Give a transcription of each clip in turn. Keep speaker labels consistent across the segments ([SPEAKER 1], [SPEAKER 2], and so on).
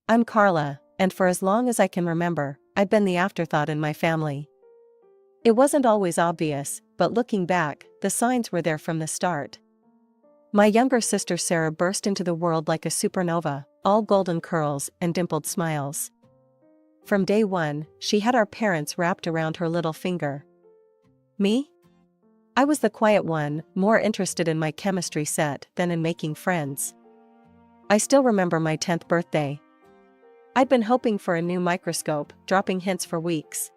[SPEAKER 1] I'm Carla, and for as long as I can remember, I've been the afterthought in my family. It wasn't always obvious, but looking back, the signs were there from the start. My younger sister Sarah burst into the world like a supernova, all golden curls and dimpled smiles. From day one, she had our parents wrapped around her little finger. Me? I was the quiet one, more interested in my chemistry set than in making friends. I still remember my 10th birthday. I'd been hoping for a new microscope, dropping hints for weeks.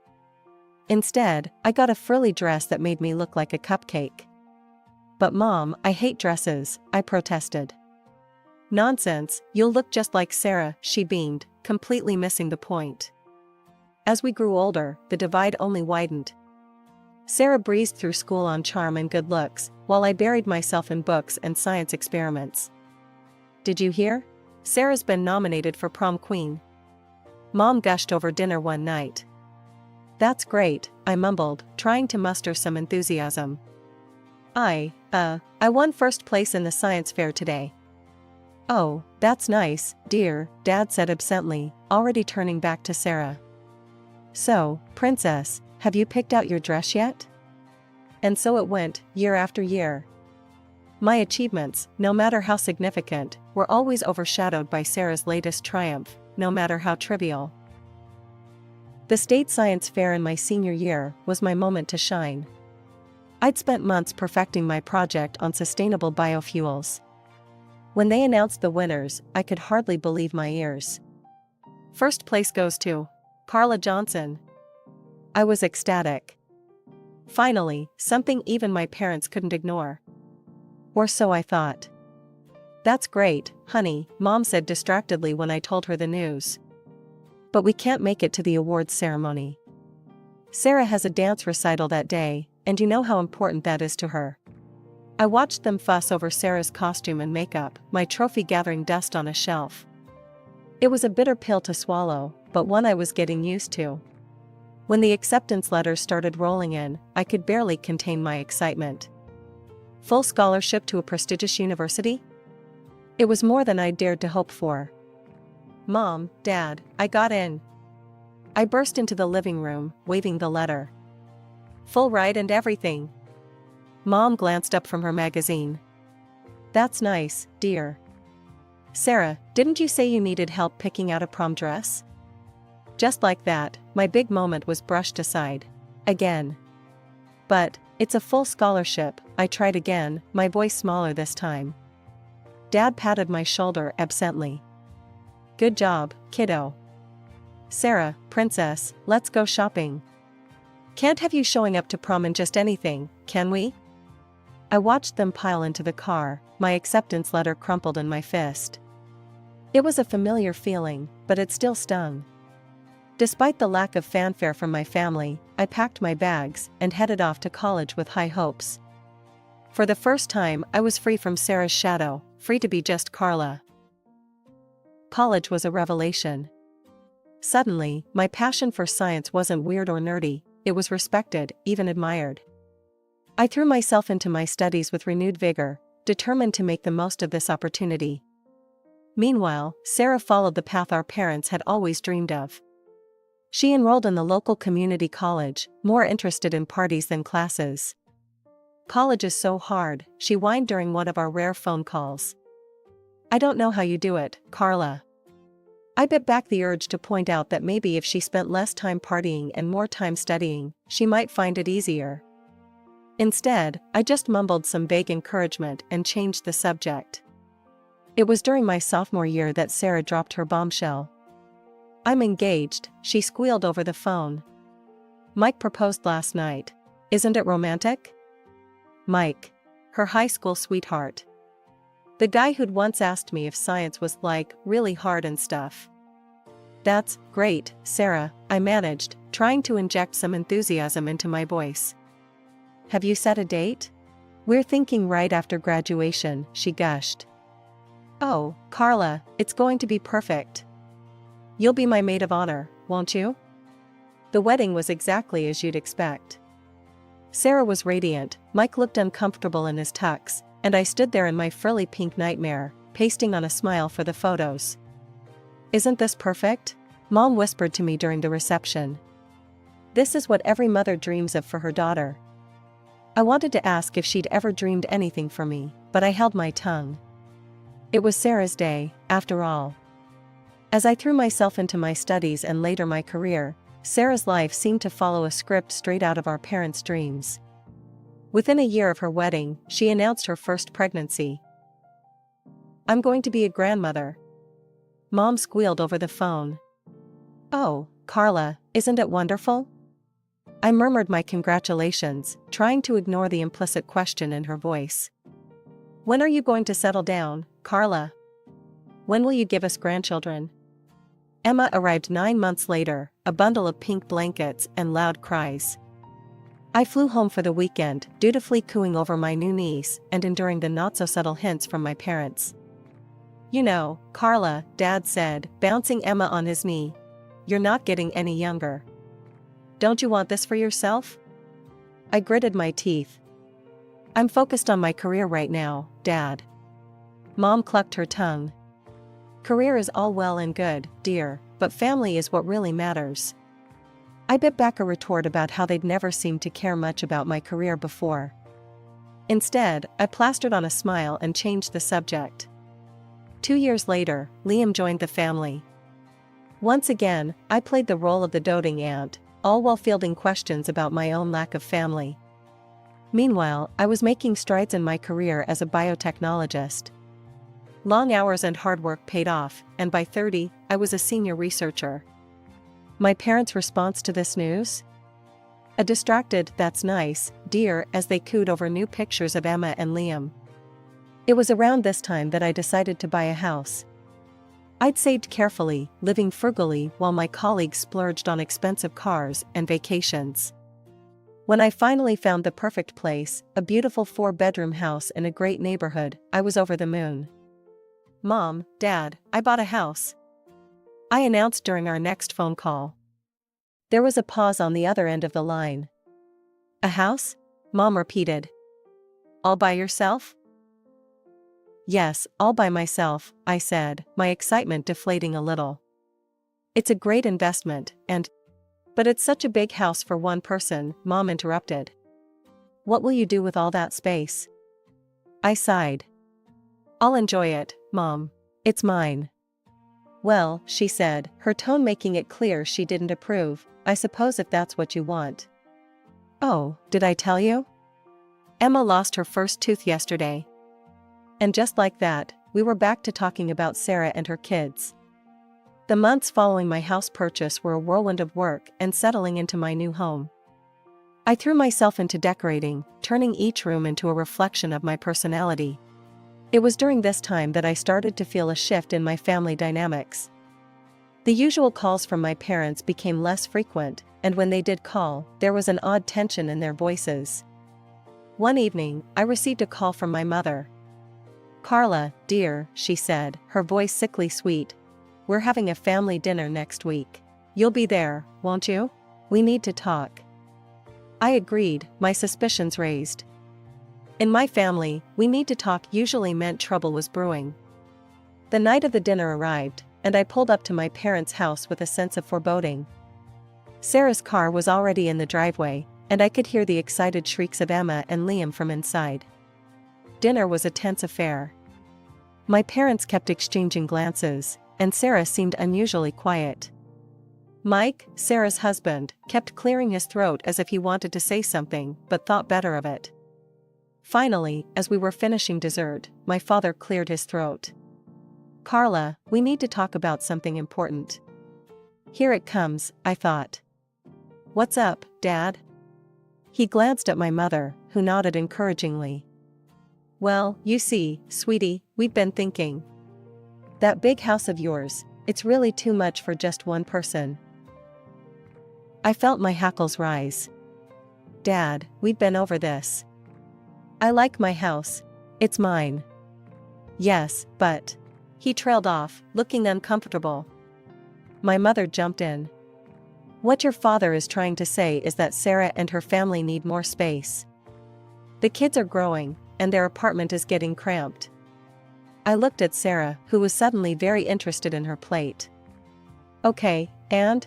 [SPEAKER 1] Instead, I got a frilly dress that made me look like a cupcake. But Mom, I hate dresses, I protested. Nonsense, you'll look just like Sarah, she beamed, completely missing the point. As we grew older, the divide only widened. Sarah breezed through school on charm and good looks, while I buried myself in books and science experiments. Did you hear? Sarah's been nominated for prom queen. Mom gushed over dinner one night. That's great, I mumbled, trying to muster some enthusiasm. I won first place in the science fair today. Oh, that's nice, dear, Dad said absently, already turning back to Sarah. So, Princess, have you picked out your dress yet? And so it went, year after year. My achievements, no matter how significant, were always overshadowed by Sarah's latest triumph, no matter how trivial. The state science fair in my senior year was my moment to shine. I'd spent months perfecting my project on sustainable biofuels. When they announced the winners, I could hardly believe my ears. First place goes to Carla Johnson. I was ecstatic. Finally, something even my parents couldn't ignore. Or so I thought. That's great, honey, Mom said distractedly when I told her the news. But we can't make it to the awards ceremony. Sarah has a dance recital that day, and you know how important that is to her. I watched them fuss over Sarah's costume and makeup, my trophy gathering dust on a shelf. It was a bitter pill to swallow, but one I was getting used to. When the acceptance letters started rolling in, I could barely contain my excitement. Full scholarship to a prestigious university? It was more than I'd dared to hope for. Mom, Dad, I got in. I burst into the living room, waving the letter. Full ride and everything. Mom glanced up from her magazine. That's nice, dear. Sarah, didn't you say you needed help picking out a prom dress? Just like that, my big moment was brushed aside. Again. But, it's a full scholarship, I tried again, my voice smaller this time. Dad patted my shoulder absently. Good job, kiddo. Sarah, Princess, let's go shopping. Can't have you showing up to prom in just anything, can we? I watched them pile into the car, my acceptance letter crumpled in my fist. It was a familiar feeling, but it still stung. Despite the lack of fanfare from my family, I packed my bags and headed off to college with high hopes. For the first time, I was free from Sarah's shadow, free to be just Carla. College was a revelation. Suddenly, my passion for science wasn't weird or nerdy, it was respected, even admired. I threw myself into my studies with renewed vigor, determined to make the most of this opportunity. Meanwhile, Sarah followed the path our parents had always dreamed of. She enrolled in the local community college, more interested in parties than classes. College is so hard, she whined during one of our rare phone calls. I don't know how you do it, Carla. I bit back the urge to point out that maybe if she spent less time partying and more time studying, she might find it easier. Instead, I just mumbled some vague encouragement and changed the subject. It was during my sophomore year that Sarah dropped her bombshell. I'm engaged, she squealed over the phone. Mike proposed last night. Isn't it romantic? Mike. Her high school sweetheart. The guy who'd once asked me if science was like, really hard and stuff. That's great, Sarah, I managed, trying to inject some enthusiasm into my voice. Have you set a date? We're thinking right after graduation, she gushed. Oh, Carla, it's going to be perfect. You'll be my maid of honor, won't you? The wedding was exactly as you'd expect. Sarah was radiant, Mike looked uncomfortable in his tux, and I stood there in my frilly pink nightmare, pasting on a smile for the photos. Isn't this perfect? Mom whispered to me during the reception. This is what every mother dreams of for her daughter. I wanted to ask if she'd ever dreamed anything for me, but I held my tongue. It was Sarah's day, after all. As I threw myself into my studies and later my career, Sarah's life seemed to follow a script straight out of our parents' dreams. Within a year of her wedding, she announced her first pregnancy. "I'm going to be a grandmother." Mom squealed over the phone. "Oh, Carla, isn't it wonderful?" I murmured my congratulations, trying to ignore the implicit question in her voice. "When are you going to settle down, Carla? When will you give us grandchildren?" Emma arrived 9 months later, a bundle of pink blankets and loud cries. I flew home for the weekend, dutifully cooing over my new niece and enduring the not-so-subtle hints from my parents. "You know, Carla," Dad said, bouncing Emma on his knee, "you're not getting any younger. Don't you want this for yourself?" I gritted my teeth. "I'm focused on my career right now, Dad." Mom clucked her tongue. "Career is all well and good, dear, but family is what really matters." I bit back a retort about how they'd never seemed to care much about my career before. Instead, I plastered on a smile and changed the subject. 2 years later, Liam joined the family. Once again, I played the role of the doting aunt, all while fielding questions about my own lack of family. Meanwhile, I was making strides in my career as a biotechnologist. Long hours and hard work paid off, and by 30, I was a senior researcher. My parents' response to this news? A distracted "that's nice, dear," as they cooed over new pictures of Emma and Liam. It was around this time that I decided to buy a house. I'd saved carefully, living frugally while my colleagues splurged on expensive cars and vacations. When I finally found the perfect place, a beautiful 4-bedroom house in a great neighborhood, I was over the moon. "Mom, Dad, I bought a house," I announced during our next phone call. There was a pause on the other end of the line. "A house?" Mom repeated. "All by yourself?" "Yes, all by myself," I said, my excitement deflating a little. "It's a great investment, and—" "But it's such a big house for one person," Mom interrupted. "What will you do with all that space?" I sighed. "I'll enjoy it, Mom. It's mine." "Well," she said, her tone making it clear she didn't approve, "I suppose if that's what you want." "Oh, did I tell you? Emma lost her first tooth yesterday." And just like that, we were back to talking about Sarah and her kids. The months following my house purchase were a whirlwind of work and settling into my new home. I threw myself into decorating, turning each room into a reflection of my personality. It was during this time that I started to feel a shift in my family dynamics. The usual calls from my parents became less frequent, and when they did call, there was an odd tension in their voices. One evening, I received a call from my mother. "Carla, dear," she said, her voice sickly sweet, "we're having a family dinner next week. You'll be there, won't you? We need to talk." I agreed, my suspicions raised. In my family, "we need to talk" usually meant trouble was brewing. The night of the dinner arrived, and I pulled up to my parents' house with a sense of foreboding. Sarah's car was already in the driveway, and I could hear the excited shrieks of Emma and Liam from inside. Dinner was a tense affair. My parents kept exchanging glances, and Sarah seemed unusually quiet. Mike, Sarah's husband, kept clearing his throat as if he wanted to say something, but thought better of it. Finally, as we were finishing dessert, my father cleared his throat. "Carla, we need to talk about something important." Here it comes, I thought. "What's up, Dad?" He glanced at my mother, who nodded encouragingly. "Well, you see, sweetie, we've been thinking. That big house of yours, it's really too much for just one person." I felt my hackles rise. "Dad, we've been over this. I like my house. It's mine." "Yes, but—" He trailed off, looking uncomfortable. My mother jumped in. "What your father is trying to say is that Sarah and her family need more space. The kids are growing, and their apartment is getting cramped." I looked at Sarah, who was suddenly very interested in her plate. Okay, and?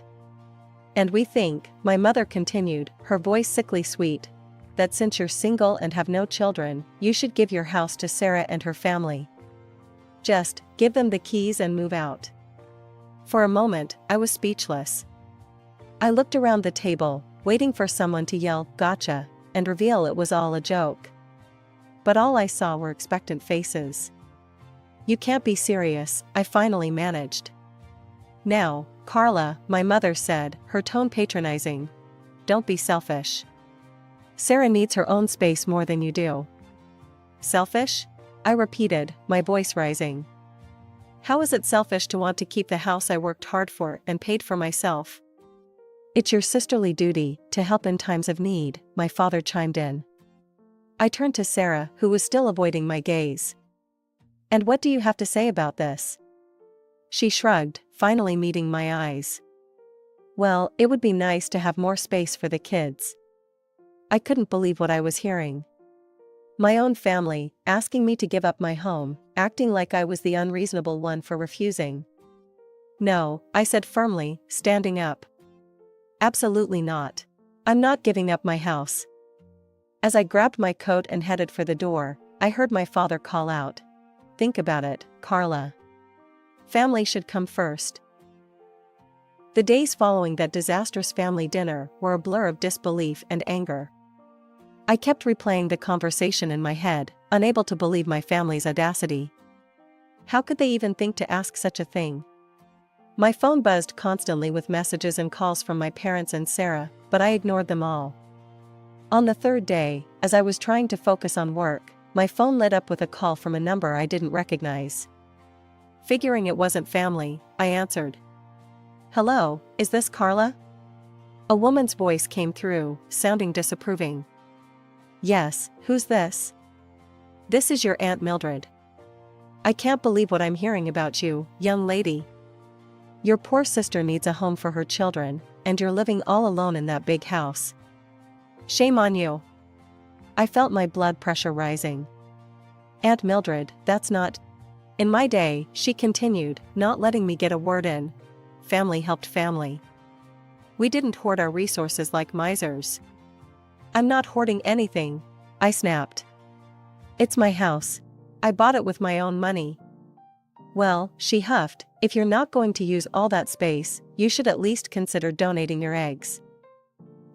[SPEAKER 1] And we think, my mother continued, her voice sickly sweet, that since you're single and have no children, you should give your house to Sarah and her family. Just give them the keys and move out. For a moment, I was speechless. I looked around the table, waiting for someone to yell, "Gotcha," and reveal it was all a joke. But all I saw were expectant faces. You can't be serious, I finally managed. Now, Carla, my mother said, her tone patronizing. Don't be selfish. Sarah needs her own space more than you do. Selfish? I repeated, my voice rising. How is it selfish to want to keep the house I worked hard for and paid for myself? It's your sisterly duty to help in times of need, my father chimed in. I turned to Sarah, who was still avoiding my gaze. And what do you have to say about this? She shrugged, finally meeting my eyes. Well, it would be nice to have more space for the kids. I couldn't believe what I was hearing. My own family, asking me to give up my home, acting like I was the unreasonable one for refusing. No, I said firmly, standing up. Absolutely not. I'm not giving up my house. As I grabbed my coat and headed for the door, I heard my father call out. Think about it, Carla. Family should come first. The days following that disastrous family dinner were a blur of disbelief and anger. I kept replaying the conversation in my head, unable to believe my family's audacity. How could they even think to ask such a thing? My phone buzzed constantly with messages and calls from my parents and Sarah, but I ignored them all. On the third day, as I was trying to focus on work, my phone lit up with a call from a number I didn't recognize. Figuring it wasn't family, I answered. Hello, is this Carla? A woman's voice came through, sounding disapproving. Yes, who's this? This is your Aunt Mildred. I can't believe what I'm hearing about you, young lady. Your poor sister needs a home for her children, and you're living all alone in that big house. Shame on you. I felt my blood pressure rising. Aunt Mildred, that's not... In my day, she continued, not letting me get a word in. Family helped family. We didn't hoard our resources like misers. I'm not hoarding anything, I snapped. It's my house. I bought it with my own money. Well, she huffed, if you're not going to use all that space, you should at least consider donating your eggs.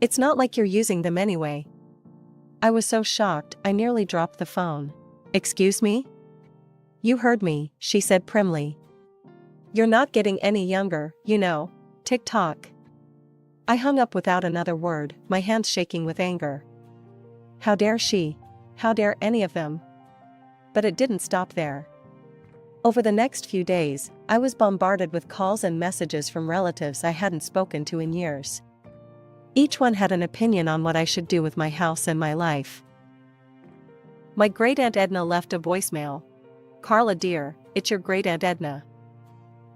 [SPEAKER 1] It's not like you're using them anyway. I was so shocked, I nearly dropped the phone. Excuse me? You heard me, she said primly. You're not getting any younger, you know. Tick-tock. I hung up without another word, my hands shaking with anger. How dare she? How dare any of them? But it didn't stop there. Over the next few days, I was bombarded with calls and messages from relatives I hadn't spoken to in years. Each one had an opinion on what I should do with my house and my life. My great-aunt Edna left a voicemail. Carla dear, it's your great-aunt Edna.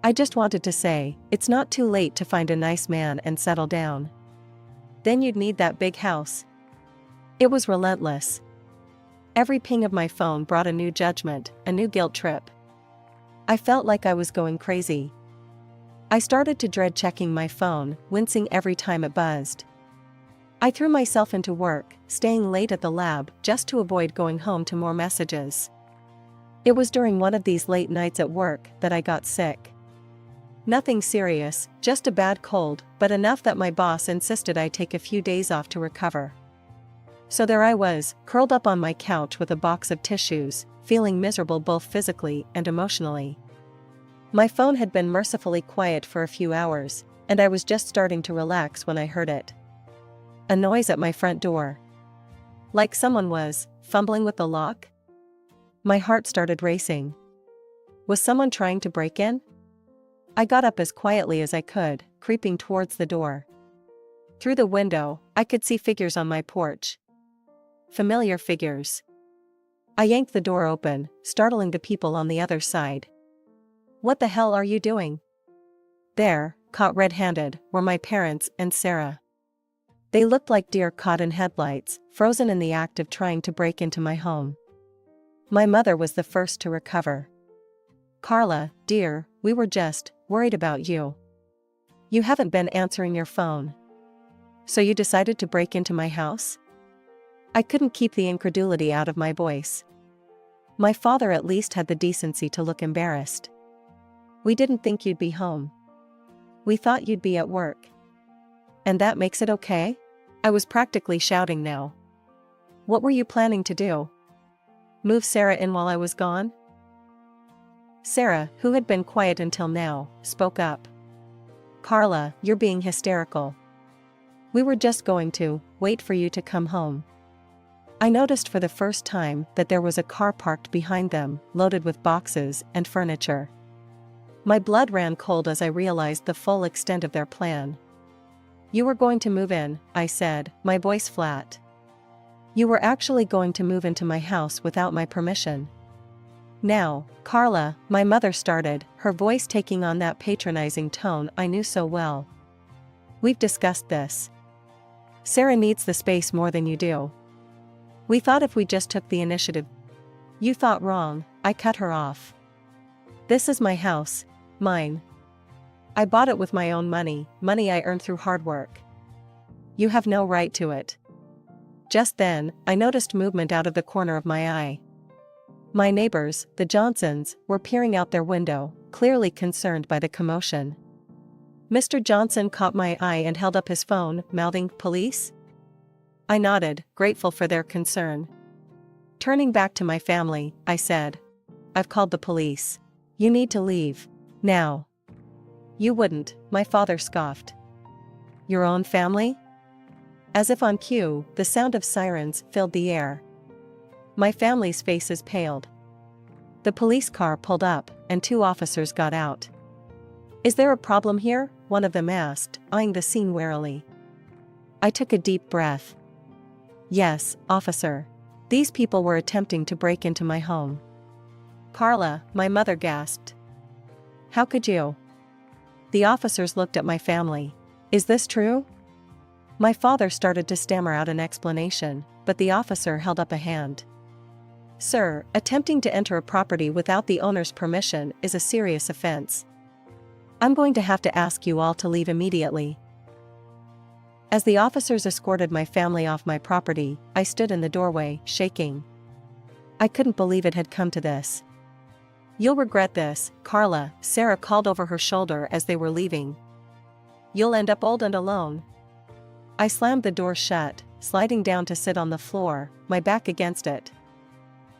[SPEAKER 1] I just wanted to say, it's not too late to find a nice man and settle down. Then you'd need that big house. It was relentless. Every ping of my phone brought a new judgment, a new guilt trip. I felt like I was going crazy. I started to dread checking my phone, wincing every time it buzzed. I threw myself into work, staying late at the lab just to avoid going home to more messages. It was during one of these late nights at work that I got sick. Nothing serious, just a bad cold, but enough that my boss insisted I take a few days off to recover. So there I was, curled up on my couch with a box of tissues, feeling miserable both physically and emotionally. My phone had been mercifully quiet for a few hours, and I was just starting to relax when I heard it. A noise at my front door. Like someone was fumbling with the lock. My heart started racing. Was someone trying to break in? I got up as quietly as I could, creeping towards the door. Through the window, I could see figures on my porch. Familiar figures. I yanked the door open, startling the people on the other side. What the hell are you doing? There, caught red-handed, were my parents and Sarah. They looked like deer caught in headlights, frozen in the act of trying to break into my home. My mother was the first to recover. Carla, dear, we were just worried about you. You haven't been answering your phone. So you decided to break into my house? I couldn't keep the incredulity out of my voice. My father at least had the decency to look embarrassed. We didn't think you'd be home. We thought you'd be at work. And that makes it okay? I was practically shouting now. What were you planning to do? Move Sarah in while I was gone? Sarah, who had been quiet until now, spoke up. Carla, you're being hysterical. We were just going to wait for you to come home. I noticed for the first time that there was a car parked behind them, loaded with boxes and furniture. My blood ran cold as I realized the full extent of their plan. You were going to move in, I said, my voice flat. You were actually going to move into my house without my permission. Now, Carla, my mother started, her voice taking on that patronizing tone I knew so well. We've discussed this. Sarah needs the space more than you do. We thought if we just took the initiative. You thought wrong, I cut her off. This is my house, mine. I bought it with my own money I earned through hard work. You have no right to it. Just then, I noticed movement out of the corner of my eye. My neighbors, the Johnsons, were peering out their window, clearly concerned by the commotion. Mr. Johnson caught my eye and held up his phone, mouthing, "Police?" I nodded, grateful for their concern. Turning back to my family, I said, "I've called the police. You need to leave. Now." "You wouldn't," my father scoffed. "Your own family?" As if on cue, the sound of sirens filled the air. My family's faces paled. The police car pulled up, and 2 officers got out. "Is there a problem here?" one of them asked, eyeing the scene warily. I took a deep breath. "Yes, officer. These people were attempting to break into my home." "Carla," my mother gasped. "How could you?" The officers looked at my family. "Is this true?" My father started to stammer out an explanation, but the officer held up a hand. "Sir, attempting to enter a property without the owner's permission is a serious offense. I'm going to have to ask you all to leave immediately." As the officers escorted my family off my property, I stood in the doorway, shaking. I couldn't believe it had come to this. "You'll regret this, Carla," Sarah called over her shoulder as they were leaving. "You'll end up old and alone." I slammed the door shut, sliding down to sit on the floor, my back against it.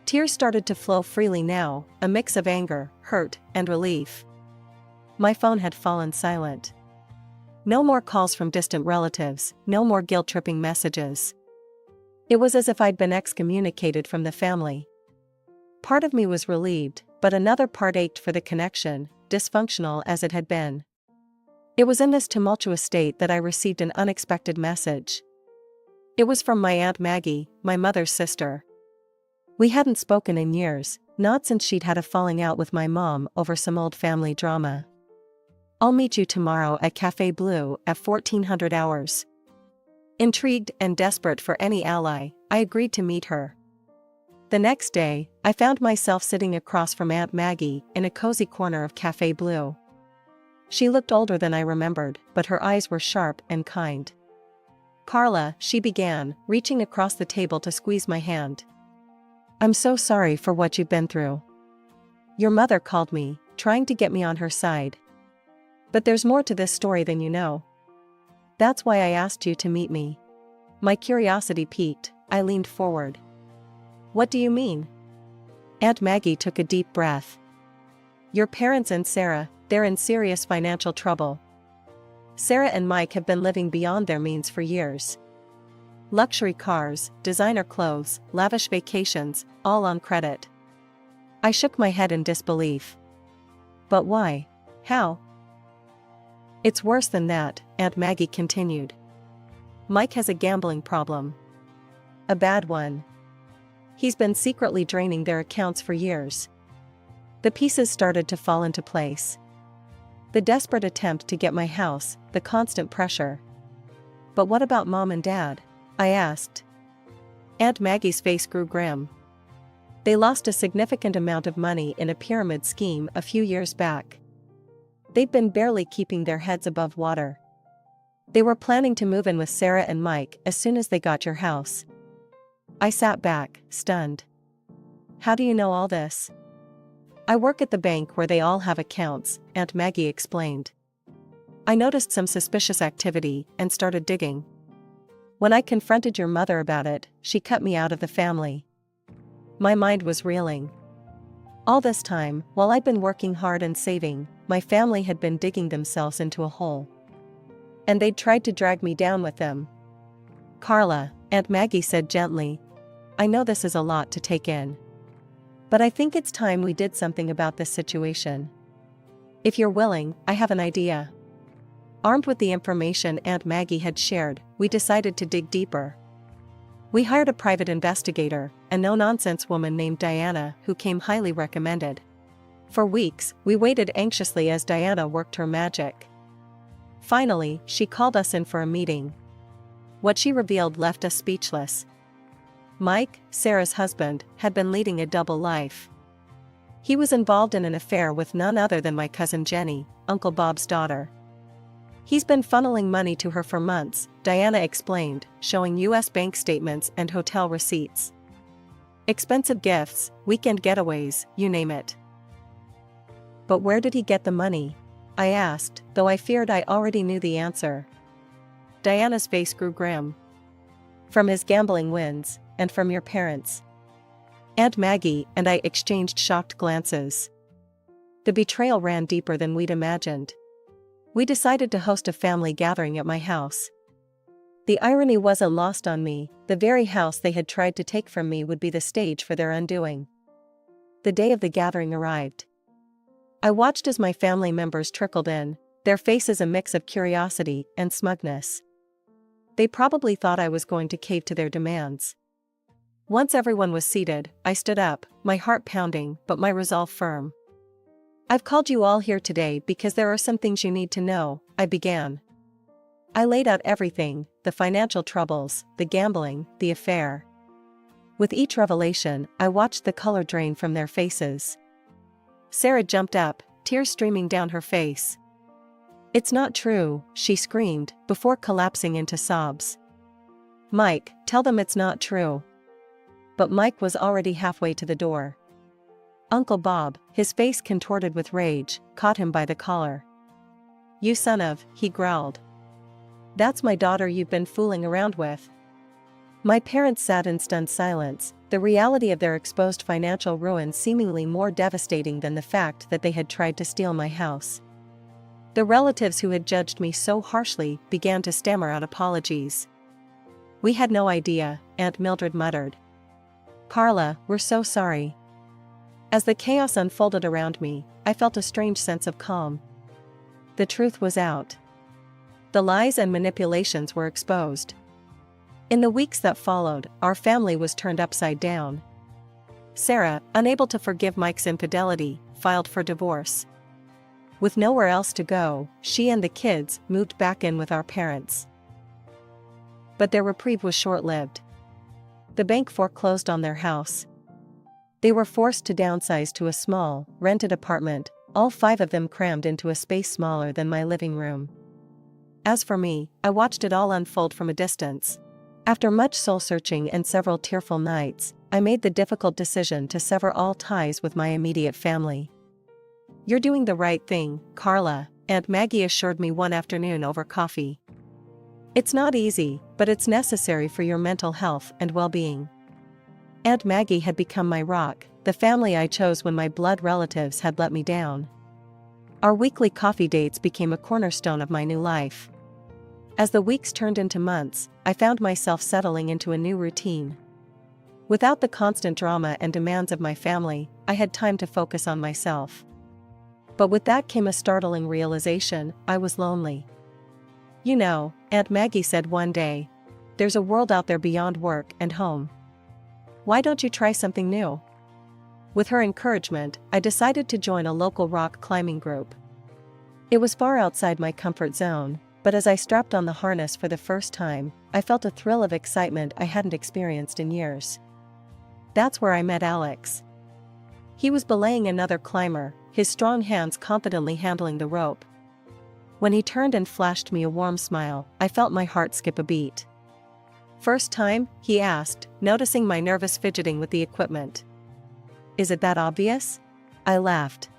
[SPEAKER 1] Tears started to flow freely now, a mix of anger, hurt, and relief. My phone had fallen silent. No more calls from distant relatives, no more guilt-tripping messages. It was as if I'd been excommunicated from the family. Part of me was relieved, but another part ached for the connection, dysfunctional as it had been. It was in this tumultuous state that I received an unexpected message. It was from my Aunt Maggie, my mother's sister. We hadn't spoken in years, not since she'd had a falling out with my mom over some old family drama. "I'll meet you tomorrow at Café Bleu at 1400 hours." Intrigued and desperate for any ally, I agreed to meet her. The next day, I found myself sitting across from Aunt Maggie in a cozy corner of Café Bleu. She looked older than I remembered, but her eyes were sharp and kind. "Carla," she began, reaching across the table to squeeze my hand. "I'm so sorry for what you've been through. Your mother called me, trying to get me on her side. But there's more to this story than you know. That's why I asked you to meet me." My curiosity piqued, I leaned forward. "What do you mean?" Aunt Maggie took a deep breath. "Your parents and Sarah, they're in serious financial trouble. Sarah and Mike have been living beyond their means for years. Luxury cars, designer clothes, lavish vacations, all on credit." I shook my head in disbelief. "But why? How?" "It's worse than that," Aunt Maggie continued. "Mike has a gambling problem. A bad one. He's been secretly draining their accounts for years." The pieces started to fall into place. The desperate attempt to get my house, the constant pressure. "But what about Mom and Dad?" I asked. Aunt Maggie's face grew grim. "They lost a significant amount of money in a pyramid scheme a few years back. They'd been barely keeping their heads above water. They were planning to move in with Sarah and Mike as soon as they got your house. I sat back, stunned. How do you know all this? I work at the bank where they all have accounts, Aunt Maggie explained. I noticed some suspicious activity and started digging. When I confronted your mother about it, she cut me out of the family. My mind was reeling. All this time, while I'd been working hard and saving, my family had been digging themselves into a hole. And they'd tried to drag me down with them. Carla, Aunt Maggie said gently, I know this is a lot to take in. But I think it's time we did something about this situation. If you're willing, I have an idea. Armed with the information Aunt Maggie had shared, we decided to dig deeper. We hired a private investigator, a no-nonsense woman named Diana who came highly recommended. For weeks, we waited anxiously as Diana worked her magic. Finally, she called us in for a meeting. What she revealed left us speechless. Mike, Sarah's husband, had been leading a double life. He was involved in an affair with none other than my cousin Jenny, Uncle Bob's daughter. He's been funneling money to her for months, Diana explained, showing U.S. bank statements and hotel receipts. Expensive gifts, weekend getaways, you name it. But where did he get the money? I asked, though I feared I already knew the answer. Diana's face grew grim. From his gambling wins, and from your parents. Aunt Maggie and I exchanged shocked glances. The betrayal ran deeper than we'd imagined. We decided to host a family gathering at my house. The irony wasn't lost on me, the very house they had tried to take from me would be the stage for their undoing. The day of the gathering arrived. I watched as my family members trickled in, their faces a mix of curiosity and smugness. They probably thought I was going to cave to their demands. Once everyone was seated, I stood up, my heart pounding but my resolve firm. I've called you all here today because there are some things you need to know, I began. I laid out everything, the financial troubles, the gambling, the affair. With each revelation, I watched the color drain from their faces. Sarah jumped up, tears streaming down her face. It's not true, she screamed, before collapsing into sobs. Mike, tell them it's not true. But Mike was already halfway to the door. Uncle Bob, his face contorted with rage, caught him by the collar. You son of, he growled. That's my daughter you've been fooling around with. My parents sat in stunned silence, the reality of their exposed financial ruin seemingly more devastating than the fact that they had tried to steal my house. The relatives who had judged me so harshly began to stammer out apologies. We had no idea, Aunt Mildred muttered. Carla, we're so sorry. As the chaos unfolded around me, I felt a strange sense of calm. The truth was out. The lies and manipulations were exposed. In the weeks that followed, our family was turned upside down. Sarah, unable to forgive Mike's infidelity, filed for divorce. With nowhere else to go, she and the kids moved back in with our parents. But their reprieve was short-lived. The bank foreclosed on their house. They were forced to downsize to a small, rented apartment, all 5 of them crammed into a space smaller than my living room. As for me, I watched it all unfold from a distance. After much soul-searching and several tearful nights, I made the difficult decision to sever all ties with my immediate family. You're doing the right thing, Carla, Aunt Maggie assured me one afternoon over coffee. It's not easy, but it's necessary for your mental health and well-being. Aunt Maggie had become my rock, the family I chose when my blood relatives had let me down. Our weekly coffee dates became a cornerstone of my new life. As the weeks turned into months, I found myself settling into a new routine. Without the constant drama and demands of my family, I had time to focus on myself. But with that came a startling realization: I was lonely. You know, Aunt Maggie said one day, there's a world out there beyond work and home. Why don't you try something new? With her encouragement, I decided to join a local rock climbing group. It was far outside my comfort zone, but as I strapped on the harness for the first time, I felt a thrill of excitement I hadn't experienced in years. That's where I met Alex. He was belaying another climber, his strong hands confidently handling the rope. When he turned and flashed me a warm smile, I felt my heart skip a beat. "First time?" he asked, noticing my nervous fidgeting with the equipment. "Is it that obvious?" I laughed.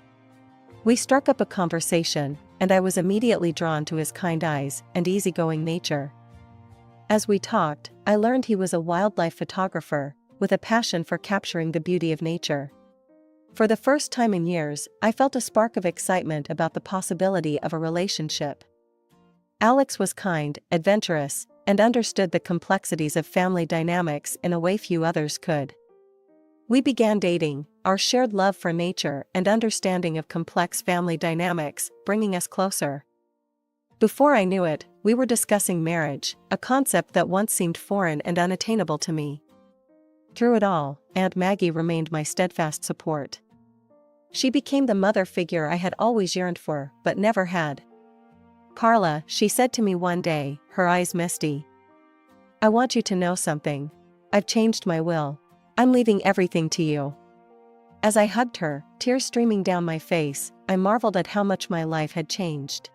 [SPEAKER 1] We struck up a conversation, and I was immediately drawn to his kind eyes and easygoing nature. As we talked, I learned he was a wildlife photographer, with a passion for capturing the beauty of nature. For the first time in years, I felt a spark of excitement about the possibility of a relationship. Alex was kind, adventurous, and understood the complexities of family dynamics in a way few others could. We began dating, our shared love for nature and understanding of complex family dynamics bringing us closer. Before I knew it, we were discussing marriage, a concept that once seemed foreign and unattainable to me. Through it all, Aunt Maggie remained my steadfast support. She became the mother figure I had always yearned for, but never had. "Carla," she said to me one day, her eyes misty. "I want you to know something. I've changed my will. I'm leaving everything to you." As I hugged her, tears streaming down my face, I marveled at how much my life had changed.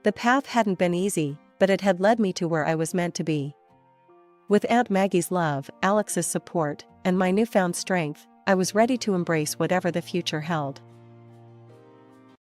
[SPEAKER 1] The path hadn't been easy, but it had led me to where I was meant to be. With Aunt Maggie's love, Alex's support, and my newfound strength, I was ready to embrace whatever the future held.